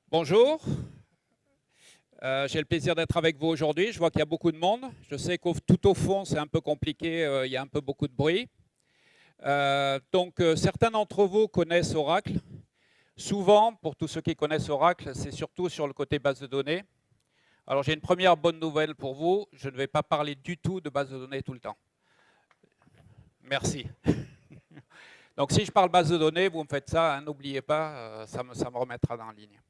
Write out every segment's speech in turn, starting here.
Bonjour, j'ai le plaisir d'être avec vous aujourd'hui. Je vois qu'il y a beaucoup de monde. Je sais que tout au fond, c'est un peu compliqué, il y a un peu beaucoup de bruit. Certains d'entre vous connaissent Oracle. Souvent, pour tous ceux qui connaissent Oracle, c'est surtout sur le côté base de données. Alors j'ai une première bonne nouvelle pour vous. Je ne vais pas parler du tout de base de données tout le temps. Merci. Donc si je parle base de données, vous me faites ça, hein, n'oubliez pas, ça me remettra dans la ligne.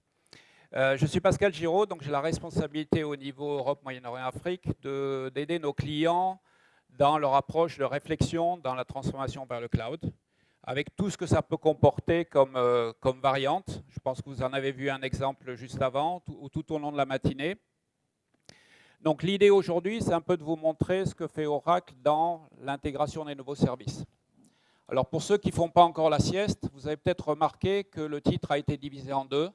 Je suis Pascal Giraud, donc j'ai la responsabilité au niveau Europe, Moyen-Orient, Afrique d'aider nos clients dans leur approche de réflexion dans la transformation vers le cloud, avec tout ce que ça peut comporter comme variante. Je pense que vous en avez vu un exemple juste avant, tout au long de la matinée. Donc l'idée aujourd'hui, c'est un peu de vous montrer ce que fait Oracle dans l'intégration des nouveaux services. Alors pour ceux qui ne font pas encore la sieste, vous avez peut-être remarqué que le titre a été divisé en deux.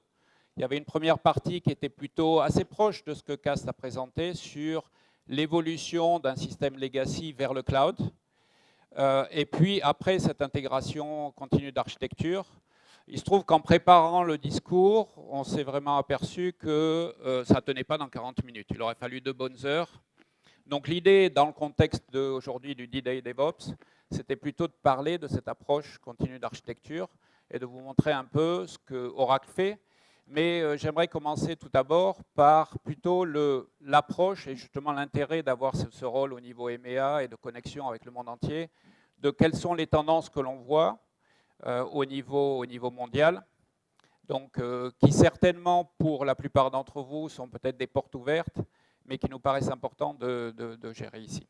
Il y avait une première partie qui était plutôt assez proche de ce que CAST a présenté sur l'évolution d'un système legacy vers le cloud. Et puis après cette intégration continue d'architecture, il se trouve qu'en préparant le discours, on s'est vraiment aperçu que ça ne tenait pas dans 40 minutes. Il aurait fallu 2 bonnes heures. Donc l'idée, dans le contexte aujourd'hui du D-Day DevOps, c'était plutôt de parler de cette approche continue d'architecture et de vous montrer un peu ce que Oracle fait. Mais j'aimerais commencer tout d'abord par plutôt l'approche et justement l'intérêt d'avoir ce rôle au niveau EMEA et de connexion avec le monde entier, de quelles sont les tendances que l'on voit au niveau mondial, donc qui certainement pour la plupart d'entre vous sont peut-être des portes ouvertes, mais qui nous paraissent importants de gérer ici.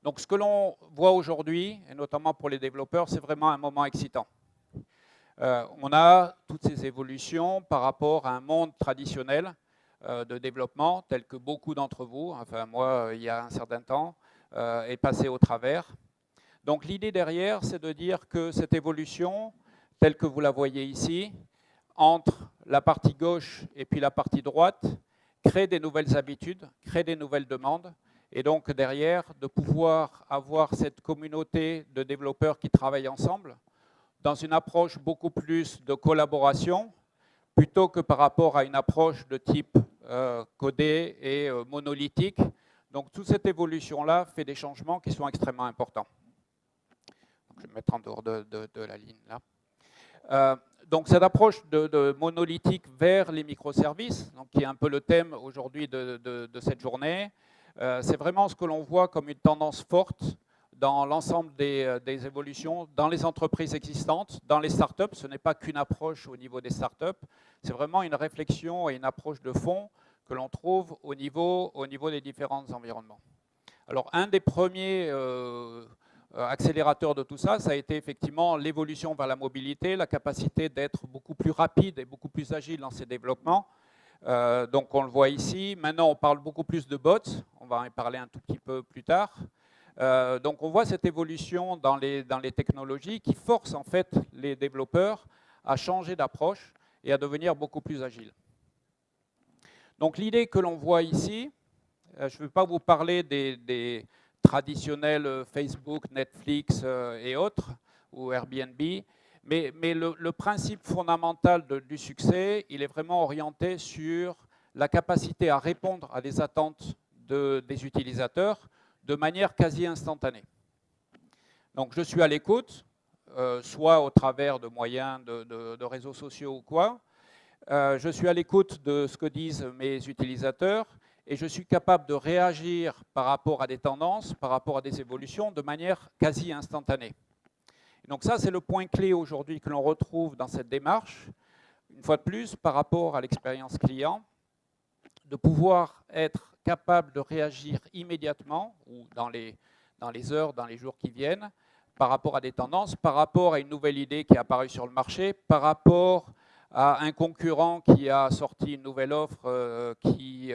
Donc ce que l'on voit aujourd'hui, et notamment pour les développeurs, c'est vraiment un moment excitant. On a toutes ces évolutions par rapport à un monde traditionnel de développement, tel que beaucoup d'entre vous, enfin moi, il y a un certain temps, est passé au travers. Donc l'idée derrière, c'est de dire que cette évolution, telle que vous la voyez ici, entre la partie gauche et puis la partie droite, crée des nouvelles habitudes, crée des nouvelles demandes, et donc derrière, de pouvoir avoir cette communauté de développeurs qui travaillent ensemble, dans une approche beaucoup plus de collaboration, plutôt que par rapport à une approche de type codé et monolithique. Donc toute cette évolution-là fait des changements qui sont extrêmement importants. Donc, je vais me mettre en dehors de la ligne là. Donc cette approche de monolithique vers les microservices, donc, qui est un peu le thème aujourd'hui de cette journée, c'est vraiment ce que l'on voit comme une tendance forte dans l'ensemble des évolutions, dans les entreprises existantes, dans les startups. Ce n'est pas qu'une approche au niveau des startups, c'est vraiment une réflexion et une approche de fond que l'on trouve au niveau des différents environnements. Alors, un des premiers accélérateurs de tout ça, ça a été effectivement l'évolution vers la mobilité, la capacité d'être beaucoup plus rapide et beaucoup plus agile dans ses développements. Donc, on le voit ici. Maintenant, on parle beaucoup plus de bots. On va en parler un tout petit peu plus tard. Donc on voit cette évolution dans les technologies qui force en fait les développeurs à changer d'approche et à devenir beaucoup plus agiles. Donc l'idée que l'on voit ici, je ne vais pas vous parler des traditionnels Facebook, Netflix et autres, ou Airbnb, mais le principe fondamental du succès, il est vraiment orienté sur la capacité à répondre à des attentes des utilisateurs de manière quasi instantanée. Donc je suis à l'écoute, soit au travers de moyens de réseaux sociaux ou quoi. Je suis à l'écoute de ce que disent mes utilisateurs et je suis capable de réagir par rapport à des tendances, par rapport à des évolutions de manière quasi instantanée. Donc ça, c'est le point clé aujourd'hui que l'on retrouve dans cette démarche, une fois de plus, par rapport à l'expérience client, de pouvoir être capable de réagir immédiatement, ou dans les heures, dans les jours qui viennent, par rapport à des tendances, par rapport à une nouvelle idée qui est apparue sur le marché, par rapport à un concurrent qui a sorti une nouvelle offre qui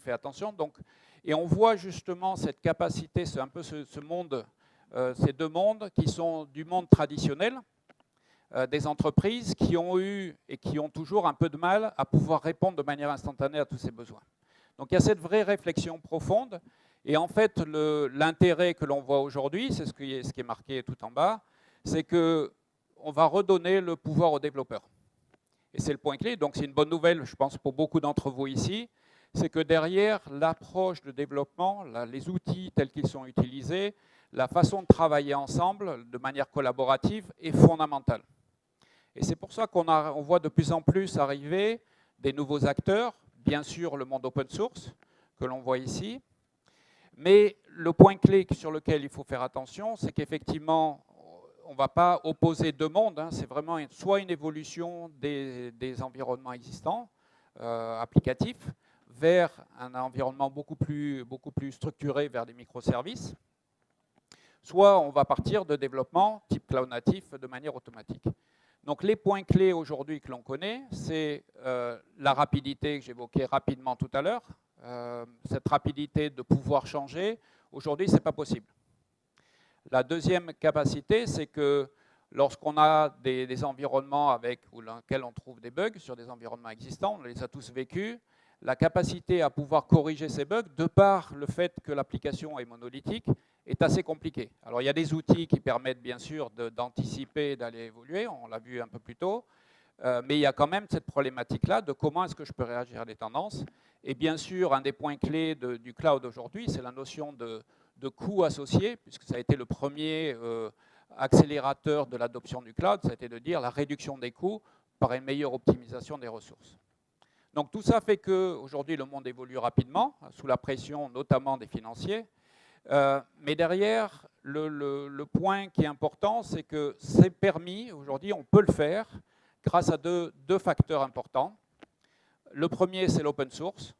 fait attention. Donc, et on voit justement cette capacité, c'est un peu ce monde, ces deux mondes qui sont du monde traditionnel, des entreprises qui ont eu et qui ont toujours un peu de mal à pouvoir répondre de manière instantanée à tous ces besoins. Donc il y a cette vraie réflexion profonde, et en fait l'intérêt que l'on voit aujourd'hui, c'est ce qui est marqué tout en bas, c'est qu'on va redonner le pouvoir aux développeurs. Et c'est le point clé. Donc c'est une bonne nouvelle, je pense, pour beaucoup d'entre vous ici. C'est que derrière l'approche de développement, les outils tels qu'ils sont utilisés, la façon de travailler ensemble de manière collaborative est fondamentale. Et c'est pour ça qu'on voit de plus en plus arriver des nouveaux acteurs, bien sûr le monde open source, que l'on voit ici. Mais le point clé sur lequel il faut faire attention, c'est qu'effectivement, on ne va pas opposer deux mondes, hein, c'est vraiment soit une évolution des environnements existants, applicatifs, vers un environnement beaucoup plus structuré, vers des microservices, soit on va partir de développement type cloud natif de manière automatique. Donc les points clés aujourd'hui que l'on connaît, c'est la rapidité que j'évoquais rapidement tout à l'heure, cette rapidité de pouvoir changer. Aujourd'hui, ce n'est pas possible. La deuxième capacité, c'est que lorsqu'on a des environnements dans lesquels on trouve des bugs sur des environnements existants, on les a tous vécus, la capacité à pouvoir corriger ces bugs, de par le fait que l'application est monolithique, est assez compliquée. Alors il y a des outils qui permettent bien sûr d'anticiper, d'aller évoluer, on l'a vu un peu plus tôt, mais il y a quand même cette problématique-là de comment est-ce que je peux réagir à des tendances. Et bien sûr, un des points clés du cloud aujourd'hui, c'est la notion de coût associé, puisque ça a été le premier accélérateur de l'adoption du cloud, ça a été de dire la réduction des coûts par une meilleure optimisation des ressources. Donc tout ça fait qu'aujourd'hui, le monde évolue rapidement, sous la pression notamment des financiers. Mais derrière, le point qui est important, c'est que c'est permis, aujourd'hui, on peut le faire grâce à deux facteurs importants. Le premier, c'est l'open source.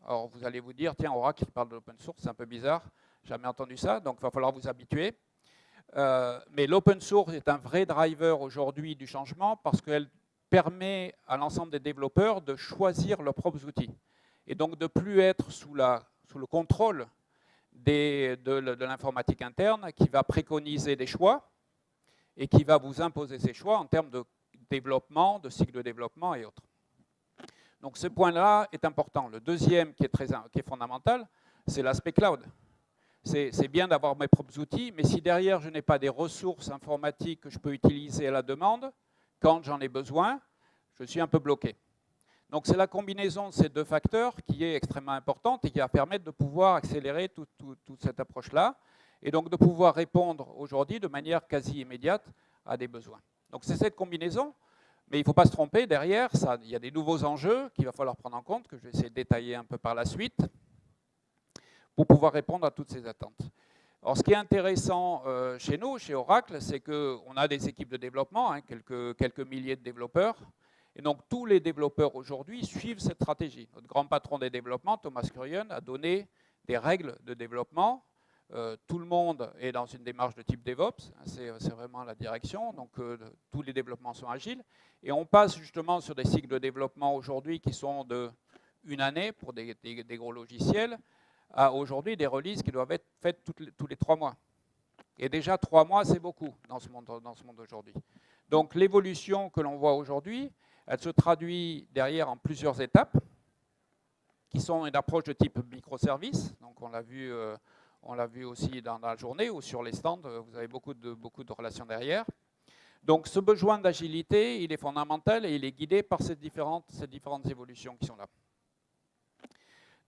Alors vous allez vous dire, tiens, Oracle parle de l'open source, c'est un peu bizarre, jamais entendu ça, donc il va falloir vous habituer. Mais l'open source est un vrai driver aujourd'hui du changement parce qu'elle permet à l'ensemble des développeurs de choisir leurs propres outils et donc de ne plus être sous le contrôle de l'informatique interne qui va préconiser des choix et qui va vous imposer ces choix en termes de développement, de cycle de développement et autres. Donc ce point-là est important. Le deuxième qui est fondamental, c'est l'aspect cloud. C'est bien d'avoir mes propres outils, mais si derrière je n'ai pas des ressources informatiques que je peux utiliser à la demande, quand j'en ai besoin, je suis un peu bloqué. Donc c'est la combinaison de ces deux facteurs qui est extrêmement importante et qui va permettre de pouvoir accélérer toute cette approche-là et donc de pouvoir répondre aujourd'hui de manière quasi immédiate à des besoins. Donc c'est cette combinaison, mais il ne faut pas se tromper, derrière, il y a des nouveaux enjeux qu'il va falloir prendre en compte, que je vais essayer de détailler un peu par la suite, pour pouvoir répondre à toutes ces attentes. Alors, ce qui est intéressant chez nous, chez Oracle, c'est qu'on a des équipes de développement, hein, quelques milliers de développeurs. Et donc, tous les développeurs aujourd'hui suivent cette stratégie. Notre grand patron des développements, Thomas Kurian, a donné des règles de développement. Tout le monde est dans une démarche de type DevOps. C'est vraiment la direction. Donc, tous les développements sont agiles. Et on passe justement sur des cycles de développement aujourd'hui qui sont de 1 année pour des gros logiciels, à aujourd'hui des releases qui doivent être faites tous les 3 mois. Et déjà 3 mois, c'est beaucoup dans ce monde aujourd'hui. Donc l'évolution que l'on voit aujourd'hui, elle se traduit derrière en plusieurs étapes, qui sont une approche de type microservice. Donc on l'a vu aussi dans la journée ou sur les stands, vous avez beaucoup de relations derrière. Donc ce besoin d'agilité, il est fondamental et il est guidé par ces différentes évolutions qui sont là.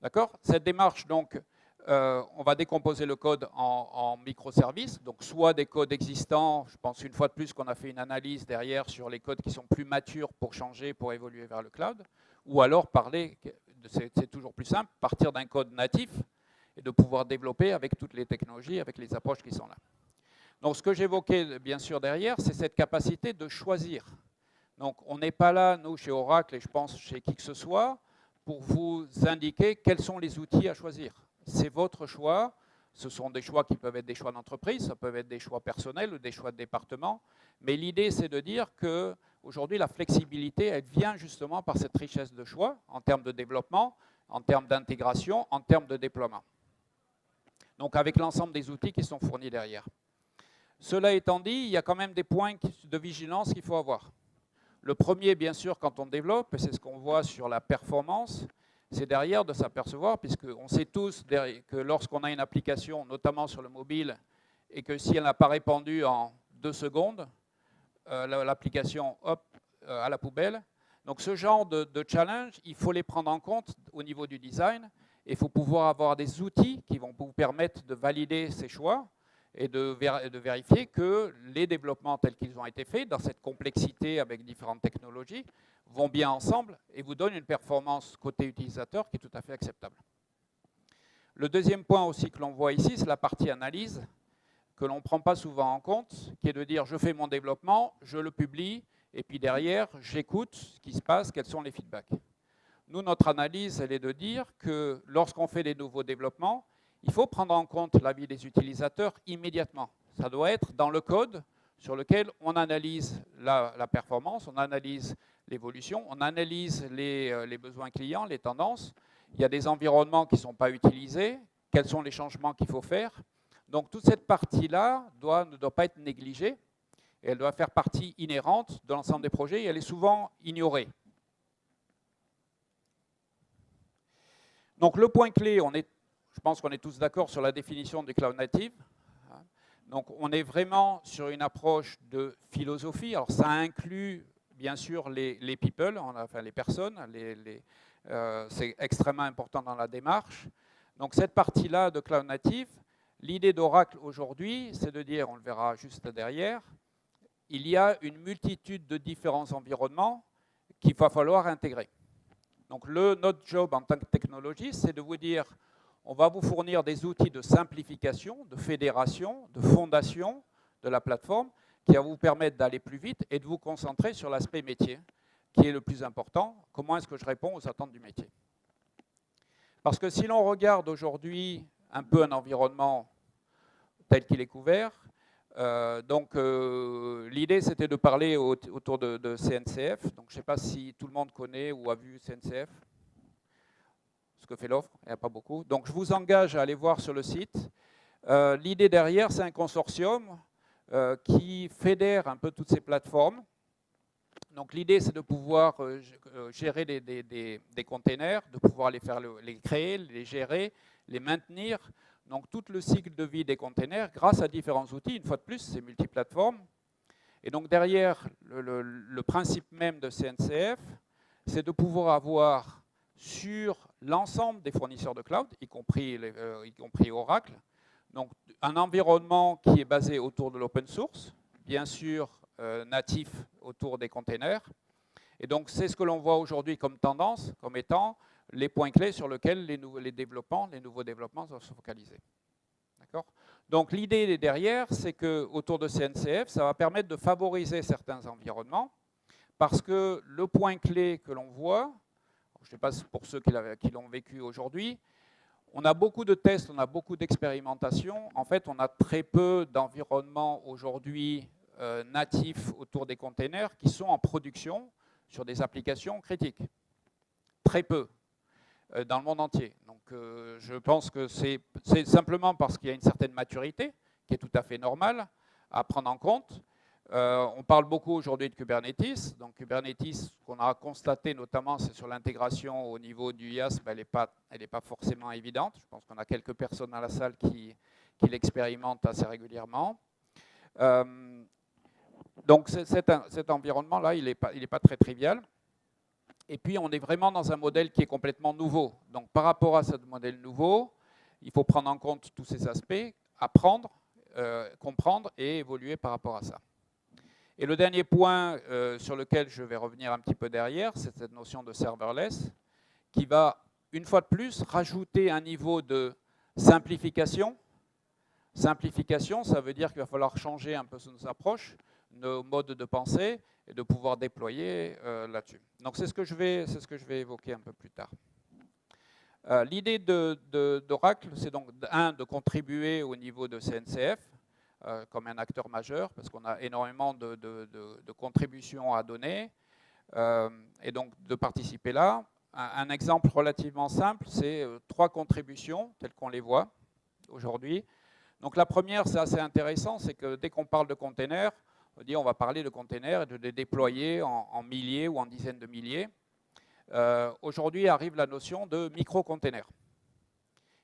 D'accord ? Cette démarche, donc, on va décomposer le code en microservices, donc soit des codes existants, je pense une fois de plus qu'on a fait une analyse derrière sur les codes qui sont plus matures pour changer, pour évoluer vers le cloud, ou alors c'est toujours plus simple, partir d'un code natif et de pouvoir développer avec toutes les technologies, avec les approches qui sont là. Donc ce que j'évoquais bien sûr derrière, c'est cette capacité de choisir. Donc on n'est pas là, nous, chez Oracle, et je pense chez qui que ce soit, pour vous indiquer quels sont les outils à choisir. C'est votre choix. Ce sont des choix qui peuvent être des choix d'entreprise, ça peut être des choix personnels ou des choix de département. Mais l'idée, c'est de dire qu'aujourd'hui, la flexibilité, elle vient justement par cette richesse de choix en termes de développement, en termes d'intégration, en termes de déploiement. Donc avec l'ensemble des outils qui sont fournis derrière. Cela étant dit, il y a quand même des points de vigilance qu'il faut avoir. Le premier, bien sûr, quand on développe, et c'est ce qu'on voit sur la performance, c'est derrière de s'apercevoir, puisqu'on sait tous que lorsqu'on a une application, notamment sur le mobile, et que si elle n'a pas répondu en 2 secondes, l'application, hop, à la poubelle, Donc ce genre de challenge, il faut les prendre en compte au niveau du design. Et il faut pouvoir avoir des outils qui vont vous permettre de valider ces choix et de vérifier que les développements tels qu'ils ont été faits, dans cette complexité avec différentes technologies, vont bien ensemble et vous donnent une performance côté utilisateur qui est tout à fait acceptable. Le deuxième point aussi que l'on voit ici, c'est la partie analyse, que l'on ne prend pas souvent en compte, qui est de dire je fais mon développement, je le publie, et puis derrière, j'écoute ce qui se passe, quels sont les feedbacks. Nous, notre analyse, elle est de dire que lorsqu'on fait des nouveaux développements, il faut prendre en compte l'avis des utilisateurs immédiatement. Ça doit être dans le code sur lequel on analyse la performance, on analyse l'évolution, on analyse les besoins clients, les tendances. Il y a des environnements qui ne sont pas utilisés, quels sont les changements qu'il faut faire. Donc toute cette partie-là ne doit pas être négligée, et elle doit faire partie inhérente de l'ensemble des projets, et elle est souvent ignorée. Donc le point clé, je pense qu'on est tous d'accord sur la définition du cloud native. Donc on est vraiment sur une approche de philosophie. Alors ça inclut bien sûr les people, enfin les personnes, c'est extrêmement important dans la démarche. Donc cette partie-là de cloud native, l'idée d'Oracle aujourd'hui, c'est de dire, on le verra juste derrière, il y a une multitude de différents environnements qu'il va falloir intégrer. Donc notre job en tant que technologiste, c'est de vous dire, on va vous fournir des outils de simplification, de fédération, de fondation de la plateforme qui va vous permettre d'aller plus vite et de vous concentrer sur l'aspect métier, qui est le plus important. Comment est-ce que je réponds aux attentes du métier? Parce que si l'on regarde aujourd'hui un peu un environnement tel qu'il est couvert, l'idée c'était de parler autour de CNCF. Donc je ne sais pas si tout le monde connaît ou a vu CNCF. Ce que fait l'offre, il n'y a pas beaucoup. Donc je vous engage à aller voir sur le site. L'idée derrière, c'est un consortium qui fédère un peu toutes ces plateformes. Donc l'idée, c'est de pouvoir gérer des containers, de pouvoir les créer, les gérer, les maintenir. Donc tout le cycle de vie des containers grâce à différents outils. Une fois de plus, c'est multiplateforme. Et donc derrière, le principe même de CNCF, c'est de pouvoir avoir sur l'ensemble des fournisseurs de cloud, y compris Oracle, donc un environnement qui est basé autour de l'open source, bien sûr natif autour des containers. Et donc c'est ce que l'on voit aujourd'hui comme tendance, comme étant les points clés sur lesquels les nouveaux développements doivent se focaliser. D'accord ? Donc l'idée derrière, c'est qu'autour de CNCF, ça va permettre de favoriser certains environnements, parce que le point clé que l'on voit, je ne sais pas pour ceux qui l'ont vécu aujourd'hui, on a beaucoup de tests, on a beaucoup d'expérimentations. En fait, on a très peu d'environnements aujourd'hui natifs autour des containers qui sont en production sur des applications critiques. Très peu dans le monde entier. Donc je pense que c'est simplement parce qu'il y a une certaine maturité qui est tout à fait normale à prendre en compte. On parle beaucoup aujourd'hui de Kubernetes. Donc Kubernetes, ce qu'on a constaté notamment, c'est sur l'intégration au niveau du IaaS, elle n'est pas forcément évidente. Je pense qu'on a quelques personnes dans la salle qui l'expérimentent assez régulièrement. Donc cet environnement-là, il n'est pas très trivial. Et puis on est vraiment dans un modèle qui est complètement nouveau. Donc par rapport à ce modèle nouveau, il faut prendre en compte tous ces aspects, apprendre, comprendre et évoluer par rapport à ça. Et le dernier point sur lequel je vais revenir un petit peu derrière, c'est cette notion de serverless, qui va, une fois de plus, rajouter un niveau de simplification. Simplification, ça veut dire qu'il va falloir changer un peu nos approches, nos modes de pensée, et de pouvoir déployer là-dessus. Donc c'est ce que je vais évoquer un peu plus tard. L'idée d'Oracle, c'est donc, de contribuer au niveau de CNCF, comme un acteur majeur, parce qu'on a énormément de contributions à donner, et donc de participer là. Un exemple relativement simple, c'est 3 contributions, telles qu'on les voit aujourd'hui. Donc la première, c'est assez intéressant, c'est que dès qu'on parle de containers, on va parler de containers et de les déployer en milliers ou en dizaines de milliers. Aujourd'hui arrive la notion de micro-containers.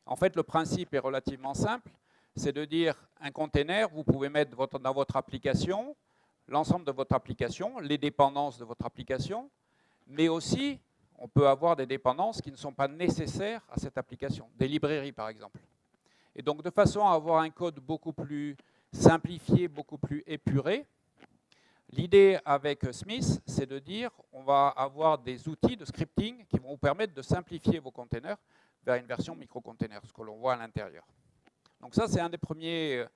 En fait, le principe est relativement simple. C'est de dire un container, vous pouvez mettre dans votre application l'ensemble de votre application, les dépendances de votre application, Mais aussi, on peut avoir des dépendances qui ne sont pas nécessaires à cette application, des librairies par exemple. Et donc de façon à avoir un code beaucoup plus simplifié, beaucoup plus épuré, l'idée avec Smith, c'est de dire on va avoir des outils de scripting qui vont vous permettre de simplifier vos containers vers une version micro-container, ce que l'on voit à l'intérieur. Donc ça, c'est un des premiers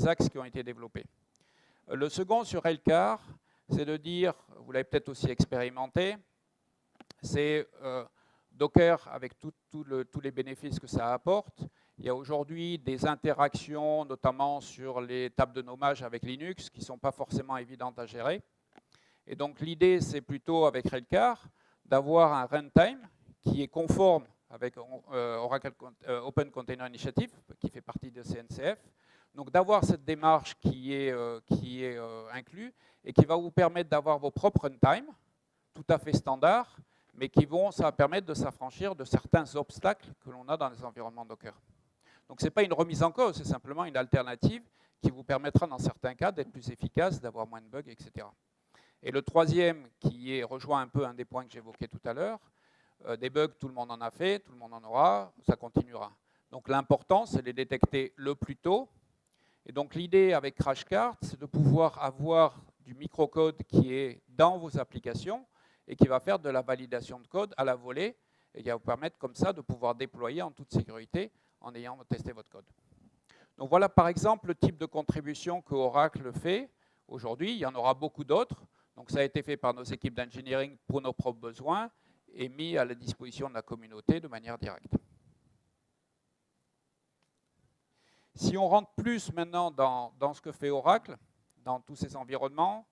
axes qui ont été développés. Le second sur Railcar, c'est de dire, vous l'avez peut-être aussi expérimenté, c'est Docker avec tous les bénéfices que ça apporte. Il y a aujourd'hui des interactions, notamment sur les tables de nommage avec Linux, qui ne sont pas forcément évidentes à gérer. Et donc l'idée, c'est plutôt avec Railcar d'avoir un runtime qui est conforme avec Oracle Open Container Initiative, qui fait partie de CNCF. Donc d'avoir cette démarche qui est inclue et qui va vous permettre d'avoir vos propres runtime, tout à fait standards, mais ça va permettre de s'affranchir de certains obstacles que l'on a dans les environnements Docker. Donc ce n'est pas une remise en cause, c'est simplement une alternative qui vous permettra dans certains cas d'être plus efficace, d'avoir moins de bugs, etc. Et le troisième, qui rejoint un peu un des points que j'évoquais tout à l'heure, des bugs, tout le monde en a fait, tout le monde en aura, ça continuera. Donc l'important, c'est de les détecter le plus tôt. Et donc l'idée avec CrashCart, c'est de pouvoir avoir du microcode qui est dans vos applications et qui va faire de la validation de code à la volée et qui va vous permettre comme ça de pouvoir déployer en toute sécurité en ayant testé votre code. Donc voilà par exemple le type de contribution que Oracle fait aujourd'hui. Il y en aura beaucoup d'autres. Donc ça a été fait par nos équipes d'engineering pour nos propres besoins et mis à la disposition de la communauté de manière directe. Si on rentre plus maintenant dans ce que fait Oracle, dans tous ces environnements,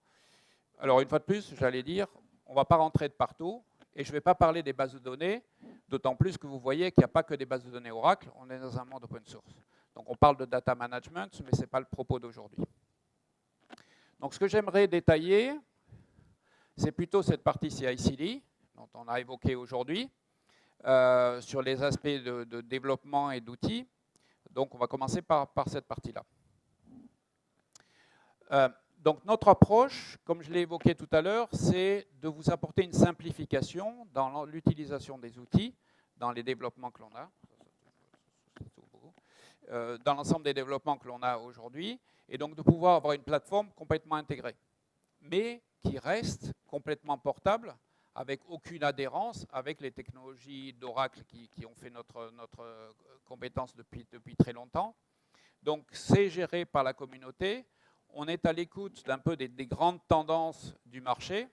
alors une fois de plus, j'allais dire, on ne va pas rentrer de partout et je ne vais pas parler des bases de données, d'autant plus que vous voyez qu'il n'y a pas que des bases de données Oracle, on est dans un monde open source. Donc on parle de data management, mais ce n'est pas le propos d'aujourd'hui. Donc ce que j'aimerais détailler, c'est plutôt cette partie CI/CD, dont on a évoqué aujourd'hui, sur les aspects de développement et d'outils. Donc on va commencer par cette partie-là. Donc notre approche, comme je l'ai évoqué tout à l'heure, c'est de vous apporter une simplification dans l'utilisation des outils, dans les développements que l'on a, dans l'ensemble des développements que l'on a aujourd'hui, et donc de pouvoir avoir une plateforme complètement intégrée, mais qui reste complètement portable, avec aucune adhérence avec les technologies d'Oracle qui ont fait notre compétence depuis très longtemps. Donc c'est géré par la communauté. On est à l'écoute d'un peu des grandes tendances du marché.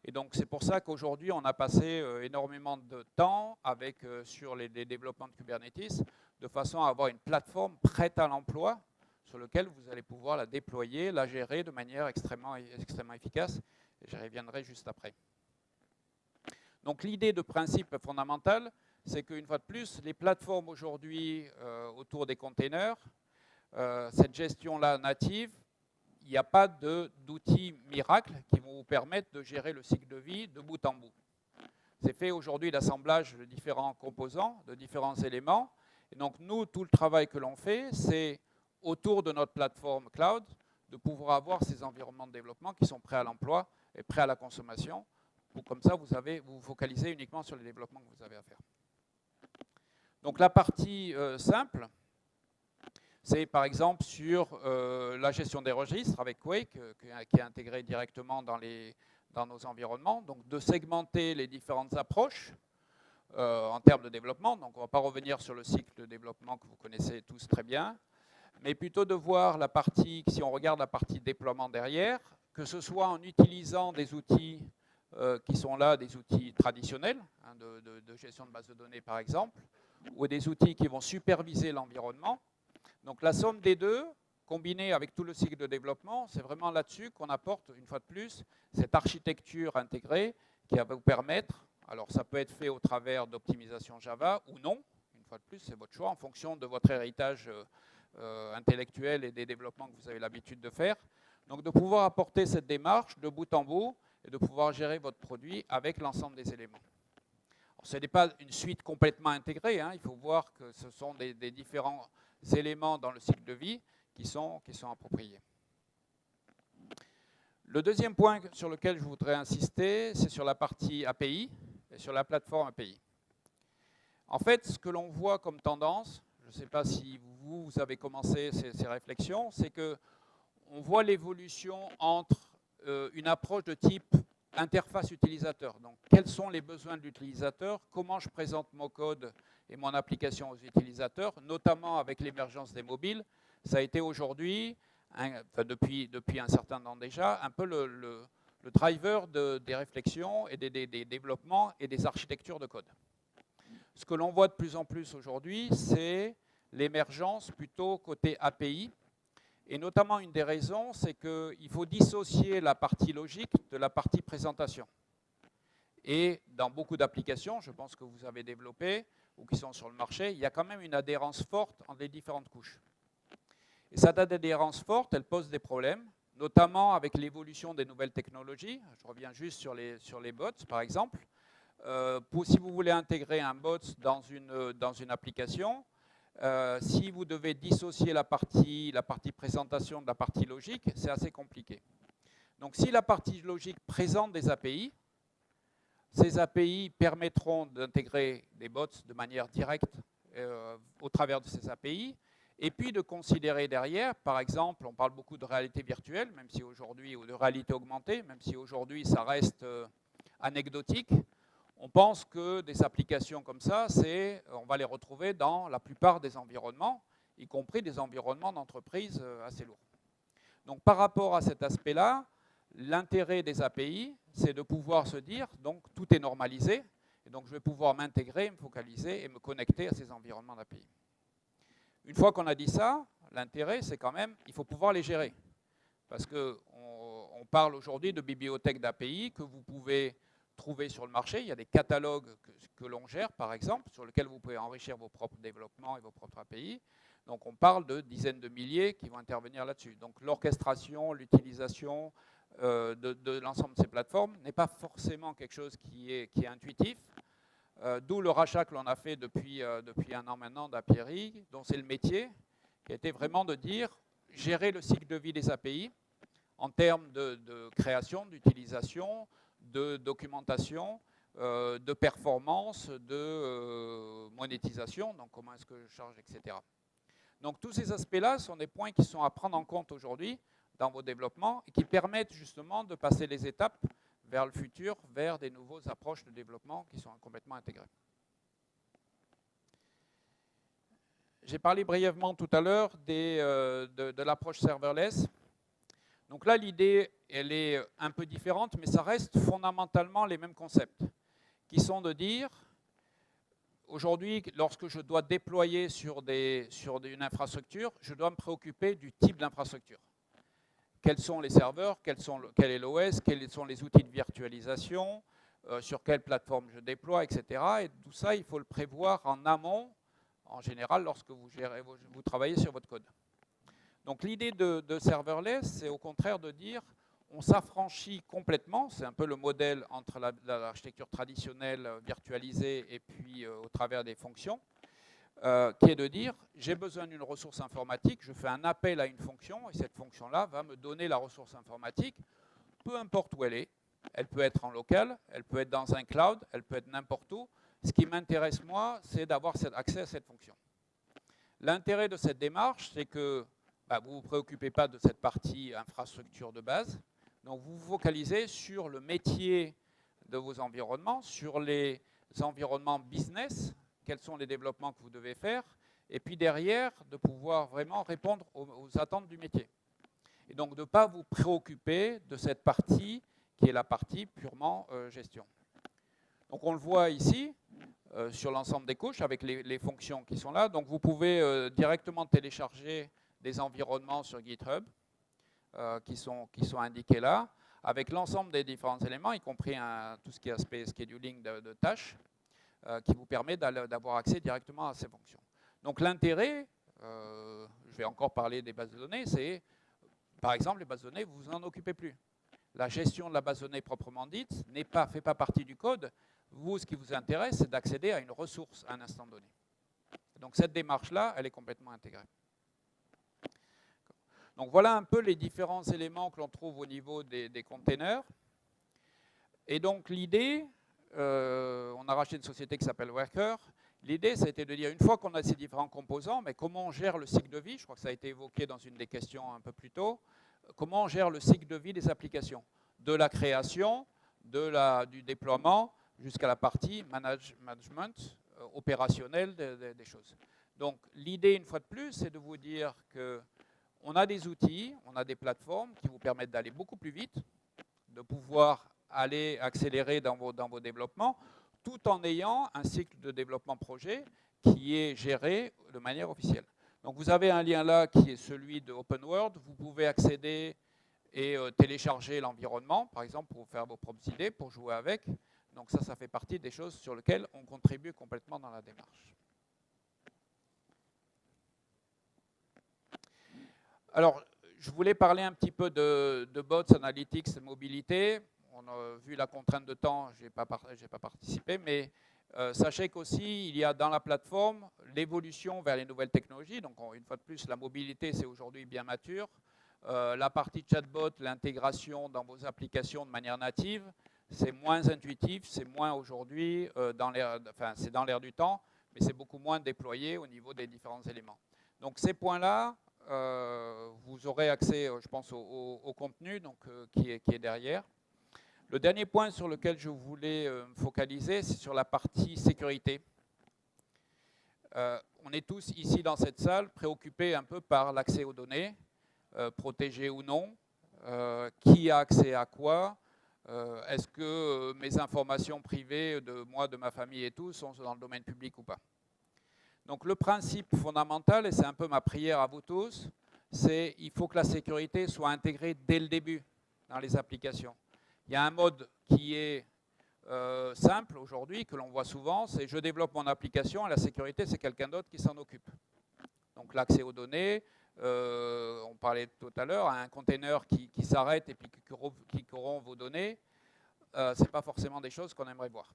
Et donc c'est pour ça qu'aujourd'hui on a passé énormément de temps sur les développements de Kubernetes, de façon à avoir une plateforme prête à l'emploi sur laquelle vous allez pouvoir la déployer, la gérer de manière extrêmement efficace. Et j'y reviendrai juste après. Donc l'idée de principe fondamental, c'est qu'une fois de plus, les plateformes aujourd'hui autour des containers, cette gestion-là native, il n'y a pas d'outils miracles qui vont vous permettre de gérer le cycle de vie de bout en bout. C'est fait aujourd'hui l'assemblage de différents composants, de différents éléments. Et donc nous, tout le travail que l'on fait, c'est autour de notre plateforme cloud, de pouvoir avoir ces environnements de développement qui sont prêts à l'emploi et prêts à la consommation. Comme ça, vous vous focalisez uniquement sur les développements que vous avez à faire. Donc la partie simple, c'est par exemple sur la gestion des registres avec Quake, qui est intégré directement dans nos environnements. Donc de segmenter les différentes approches en termes de développement. Donc on ne va pas revenir sur le cycle de développement que vous connaissez tous très bien, mais plutôt de voir la partie, si on regarde la partie déploiement derrière, que ce soit en utilisant des outils qui sont là, des outils traditionnels, hein, de gestion de base de données par exemple, ou des outils qui vont superviser l'environnement. Donc la somme des deux, combinée avec tout le cycle de développement, c'est vraiment là-dessus qu'on apporte, une fois de plus, cette architecture intégrée qui va vous permettre, alors ça peut être fait au travers d'optimisation Java ou non, une fois de plus, c'est votre choix en fonction de votre héritage intellectuel et des développements que vous avez l'habitude de faire. Donc de pouvoir apporter cette démarche de bout en bout et de pouvoir gérer votre produit avec l'ensemble des éléments. Alors, ce n'est pas une suite complètement intégrée, hein, il faut voir que ce sont des différents éléments dans le cycle de vie qui sont appropriés. Le deuxième point sur lequel je voudrais insister, c'est sur la partie API et sur la plateforme API. En fait, ce que l'on voit comme tendance, je ne sais pas si vous avez commencé ces réflexions, c'est qu'on voit l'évolution entre une approche de type interface utilisateur. Donc, quels sont les besoins de l'utilisateur? Comment je présente mon code et mon application aux utilisateurs, notamment avec l'émergence des mobiles. Ça a été aujourd'hui, depuis un certain temps déjà, un peu le driver des réflexions et des développements et des architectures de code. Ce que l'on voit de plus en plus aujourd'hui, c'est l'émergence plutôt côté API. Et notamment, une des raisons, c'est qu'il faut dissocier la partie logique de la partie présentation. Et dans beaucoup d'applications, je pense que vous avez développé ou qui sont sur le marché, il y a quand même une adhérence forte entre les différentes couches. Et cette adhérence forte, elle pose des problèmes, notamment avec l'évolution des nouvelles technologies. Je reviens juste sur les bots, par exemple. Si vous voulez intégrer un bot dans une application, si vous devez dissocier la partie présentation de la partie logique, c'est assez compliqué. Donc si la partie logique présente des API, ces API permettront d'intégrer des bots de manière directe au travers de ces API, et puis de considérer derrière, par exemple, on parle beaucoup de réalité virtuelle, même si aujourd'hui, ou de réalité augmentée, même si aujourd'hui ça reste anecdotique. On pense que des applications comme ça, on va les retrouver dans la plupart des environnements, y compris des environnements d'entreprise assez lourds. Donc par rapport à cet aspect-là, l'intérêt des API, c'est de pouvoir se dire, donc tout est normalisé, et donc je vais pouvoir m'intégrer, me focaliser et me connecter à ces environnements d'API. Une fois qu'on a dit ça, l'intérêt, c'est quand même, il faut pouvoir les gérer. Parce qu'on parle aujourd'hui de bibliothèques d'API que vous pouvez trouver sur le marché. Il y a des catalogues que l'on gère, par exemple, sur lesquels vous pouvez enrichir vos propres développements et vos propres API. Donc on parle de dizaines de milliers qui vont intervenir là-dessus. Donc l'orchestration, l'utilisation de l'ensemble de ces plateformes n'est pas forcément quelque chose qui est intuitif. D'où le rachat que l'on a fait depuis un an maintenant d'Apiary, dont c'est le métier, qui a été vraiment de dire gérer le cycle de vie des API en termes de création, d'utilisation, de documentation, de performance, de monétisation, donc comment est-ce que je charge, etc. Donc tous ces aspects-là sont des points qui sont à prendre en compte aujourd'hui dans vos développements et qui permettent justement de passer les étapes vers le futur, vers des nouvelles approches de développement qui sont complètement intégrées. J'ai parlé brièvement tout à l'heure de l'approche serverless. Donc là, l'idée, elle est un peu différente, mais ça reste fondamentalement les mêmes concepts, qui sont de dire, aujourd'hui, lorsque je dois déployer sur une infrastructure, je dois me préoccuper du type d'infrastructure. Quels sont les serveurs, quel est l'OS, quels sont les outils de virtualisation, sur quelle plateforme je déploie, etc. Et tout ça, il faut le prévoir en amont, en général, lorsque vous travaillez sur votre code. Donc l'idée de serverless, c'est au contraire de dire on s'affranchit complètement, c'est un peu le modèle entre l'architecture traditionnelle virtualisée et puis au travers des fonctions, qui est de dire j'ai besoin d'une ressource informatique, je fais un appel à une fonction et cette fonction-là va me donner la ressource informatique, peu importe où elle est. Elle peut être en local, elle peut être dans un cloud, elle peut être n'importe où. Ce qui m'intéresse moi, c'est d'avoir accès à cette fonction. L'intérêt de cette démarche, c'est que vous ne vous préoccupez pas de cette partie infrastructure de base, donc vous vous focalisez sur le métier de vos environnements, sur les environnements business, quels sont les développements que vous devez faire, et puis derrière, de pouvoir vraiment répondre aux attentes du métier. Et donc de ne pas vous préoccuper de cette partie qui est la partie purement gestion. Donc on le voit ici, sur l'ensemble des couches, avec les fonctions qui sont là. Donc vous pouvez directement télécharger des environnements sur GitHub qui sont indiqués là, avec l'ensemble des différents éléments, y compris tout ce qui est aspect scheduling de tâches, qui vous permet d'avoir accès directement à ces fonctions. Donc l'intérêt, je vais encore parler des bases de données, c'est, par exemple, les bases de données, vous ne vous en occupez plus. La gestion de la base de données proprement dite fait pas partie du code. Vous, ce qui vous intéresse, c'est d'accéder à une ressource à un instant donné. Donc cette démarche-là, elle est complètement intégrée. Donc voilà un peu les différents éléments que l'on trouve au niveau des containers. Et donc l'idée, on a racheté une société qui s'appelle Worker. L'idée, c'était de dire, une fois qu'on a ces différents composants, mais comment on gère le cycle de vie? Je crois que ça a été évoqué dans une des questions un peu plus tôt. Comment on gère le cycle de vie des applications? De la création, du déploiement, jusqu'à la partie management opérationnel des choses. Donc l'idée, une fois de plus, c'est de vous dire qu'on a des outils, on a des plateformes qui vous permettent d'aller beaucoup plus vite, de pouvoir aller accélérer dans vos développements, tout en ayant un cycle de développement projet qui est géré de manière officielle. Donc vous avez un lien là qui est celui de Open World. Vous pouvez accéder et télécharger l'environnement, par exemple, pour faire vos propres idées, pour jouer avec. Donc ça fait partie des choses sur lesquelles on contribue complètement dans la démarche. Alors, je voulais parler un petit peu de bots, analytics, mobilité. On a vu la contrainte de temps, je n'ai pas participé, mais sachez qu'aussi, il y a dans la plateforme l'évolution vers les nouvelles technologies. Donc, une fois de plus, la mobilité, c'est aujourd'hui bien mature. La partie chatbot, l'intégration dans vos applications de manière native, c'est moins intuitif, c'est moins aujourd'hui, c'est dans l'air du temps, mais c'est beaucoup moins déployé au niveau des différents éléments. Donc, ces points-là, vous aurez accès, je pense, au contenu donc, qui est derrière. Le dernier point sur lequel je voulais me focaliser, c'est sur la partie sécurité. On est tous ici dans cette salle préoccupés un peu par l'accès aux données, protégées ou non, qui a accès à quoi, est-ce que mes informations privées de moi, de ma famille et tout sont dans le domaine public ou pas. Donc le principe fondamental, et c'est un peu ma prière à vous tous, c'est qu'il faut que la sécurité soit intégrée dès le début dans les applications. Il y a un mode qui est simple aujourd'hui, que l'on voit souvent, c'est je développe mon application et la sécurité, c'est quelqu'un d'autre qui s'en occupe. Donc l'accès aux données, on parlait tout à l'heure, un container qui s'arrête et puis qui corrompt vos données, ce n'est pas forcément des choses qu'on aimerait voir.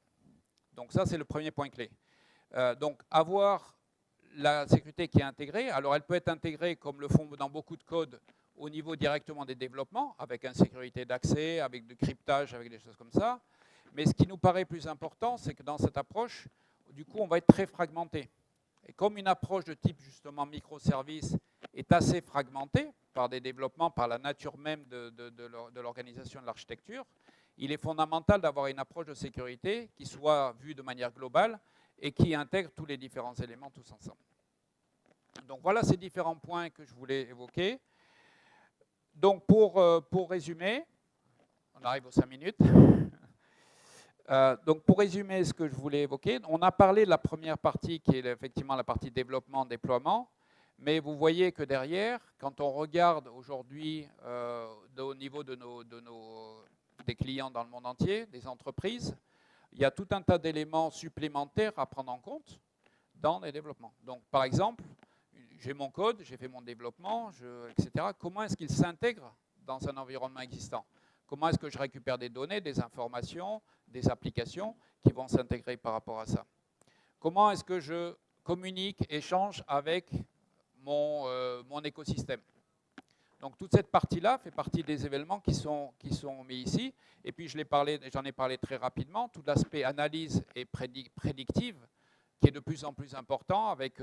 Donc ça, c'est le premier point clé. Donc avoir la sécurité qui est intégrée, alors elle peut être intégrée comme le font dans beaucoup de codes au niveau directement des développements, avec une sécurité d'accès, avec du cryptage, avec des choses comme ça. Mais ce qui nous paraît plus important, c'est que dans cette approche, du coup, on va être très fragmenté. Et comme une approche de type justement microservice est assez fragmentée par des développements, par la nature même de l'organisation de l'architecture, il est fondamental d'avoir une approche de sécurité qui soit vue de manière globale et qui intègre tous les différents éléments tous ensemble. Donc voilà ces différents points que je voulais évoquer. Donc pour résumer, on arrive aux 5 minutes. Donc pour résumer ce que je voulais évoquer, on a parlé de la première partie qui est effectivement la partie développement, déploiement, mais vous voyez que derrière, quand on regarde aujourd'hui au niveau des clients dans le monde entier, des entreprises, il y a tout un tas d'éléments supplémentaires à prendre en compte dans les développements. Donc par exemple, j'ai mon code, j'ai fait mon développement, etc. Comment est-ce qu'il s'intègre dans un environnement existant? Comment est-ce que je récupère des données, des informations, des applications qui vont s'intégrer par rapport à ça? Comment est-ce que je communique, échange avec mon écosystème? Donc toute cette partie-là fait partie des événements qui sont mis ici. Et puis j'en ai parlé très rapidement, tout l'aspect analyse et prédictive qui est de plus en plus important avec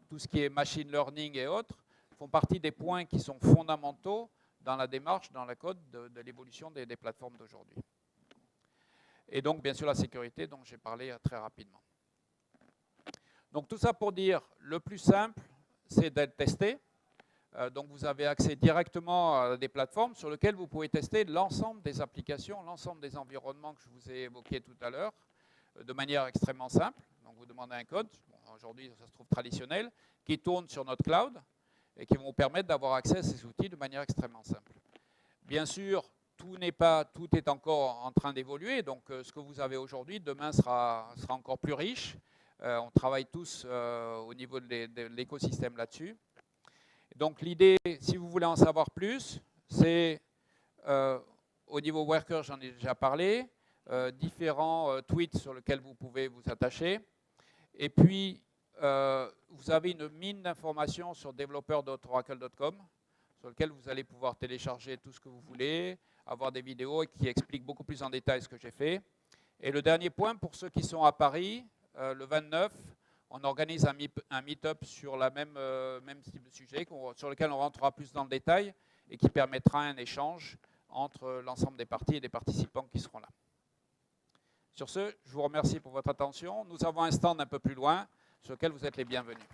tout ce qui est machine learning et autres, font partie des points qui sont fondamentaux dans la démarche, dans le code de l'évolution des plateformes d'aujourd'hui. Et donc, bien sûr, la sécurité dont j'ai parlé très rapidement. Donc, tout ça pour dire, le plus simple, c'est d'être testé. Donc, vous avez accès directement à des plateformes sur lesquelles vous pouvez tester l'ensemble des applications, l'ensemble des environnements que je vous ai évoqués tout à l'heure, de manière extrêmement simple. Donc, vous demandez un code, bon, aujourd'hui, ça se trouve traditionnel, qui tourne sur notre cloud, et qui vont vous permettre d'avoir accès à ces outils de manière extrêmement simple. Bien sûr, tout est encore en train d'évoluer, donc ce que vous avez aujourd'hui, demain sera encore plus riche. On travaille tous au niveau de l'écosystème là-dessus. Donc l'idée, si vous voulez en savoir plus, c'est au niveau worker, j'en ai déjà parlé, différents tweets sur lesquels vous pouvez vous attacher. Et puis, vous avez une mine d'informations sur developer.oracle.com, sur lequel vous allez pouvoir télécharger tout ce que vous voulez, avoir des vidéos qui expliquent beaucoup plus en détail ce que j'ai fait. Et le dernier point, pour ceux qui sont à Paris, le 29, on organise un meet-up sur la même type de sujet, sur lequel on rentrera plus dans le détail et qui permettra un échange entre l'ensemble des parties et des participants qui seront là. Sur ce, je vous remercie pour votre attention. Nous avons un stand un peu plus loin sur lequel vous êtes les bienvenus.